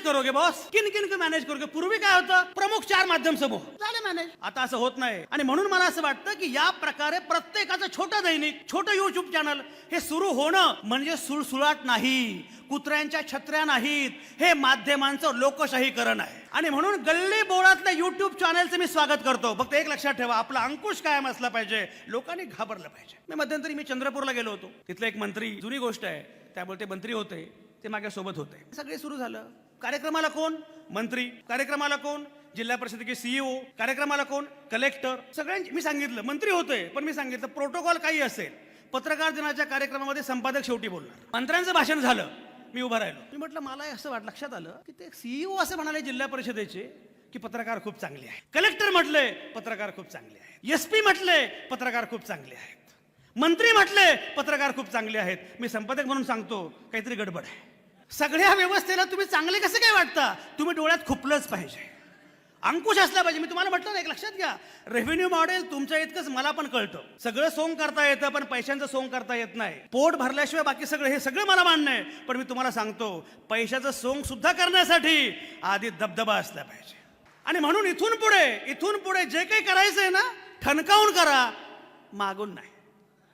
करोगे बॉस, किन किन को मॅनेज करोगे. पूर्वी काय होतं, प्रमुख 4 माध्यम समूह झाले मॅनेज. आता असं होत नाही. आणि म्हणून मला असं वाटतं की या प्रकारे प्रत्येकाचं छोटं दैनिक, छोटं युट्यूब चॅनल हे सुरू होणं म्हणजे सुळसुळाट नाही, कुत्र्यांच्या छत्र्या नाहीत, हे माध्यमांचं लोकशाहीकरण आहे. आणि म्हणून गल्ली बोळातल्या युट्यूब चॅनलचं मी स्वागत करतो. फक्त एक लक्षात ठेवा, आपला अंकुश कायम असला पाहिजे, लोकांनी घाबरलं पाहिजे. मध्यंतरी मी चंद्रपूरला गेलो होतो. तिथले एक मंत्री, जुनी गोष्ट आहे, त्यामुळे ते मंत्री होते, ते माझ्या सोबत होते. सगळे सुरू झालं. कार्यक्रमाला कोण, मंत्री. कार्यक्रमाला कोण, जिल्हा परिषदेचे सीईओ. कार्यक्रमाला कोण, कलेक्टर. सगळ्यांची मी सांगितलं, मंत्री होते पण मी सांगितलं प्रोटोकॉल काही असेल, पत्रकार दिनाच्या कार्यक्रमामध्ये संपादक शेवटी बोलणार. मंत्र्यांचं भाषण झालं, मी उभा राहिलो. मी म्हटलं मला असं लक्षात आलं की ते सीईओ असं म्हणाले जिल्हा परिषदेचे की पत्रकार खूप चांगले आहेत. कलेक्टर म्हटले पत्रकार खूप चांगले आहेत. एसपी म्हटले पत्रकार खूप चांगले आहेत. मंत्री म्हटले पत्रकार खूप चांगले आहेत. मी संपादक म्हणून सांगतो काहीतरी गडबड आहे. सगळ्या व्यवस्थेला तुम्ही चांगले कसे काय वाटता? तुम्ही डोळ्यात खुपलंच पाहिजे, अंकुश असला पाहिजे. मी तुम्हाला म्हटलं ना, एक लक्षात घ्या, रेव्हेन्यू मॉडेल तुमच्या इतकंच मला पण कळतं. सगळं सोंग करता येतं पण पैशांचं सोंग करता येत नाही. पोट भरल्याशिवाय बाकी सगळं, हे सगळं मला मान्य आहे. पण मी तुम्हाला सांगतो पैशाचं सोंग सुद्धा करण्यासाठी आधी दबदबा असला पाहिजे. आणि म्हणून इथून पुढे जे काही करायचंय ना, ठणकावून करा, मागून नाही.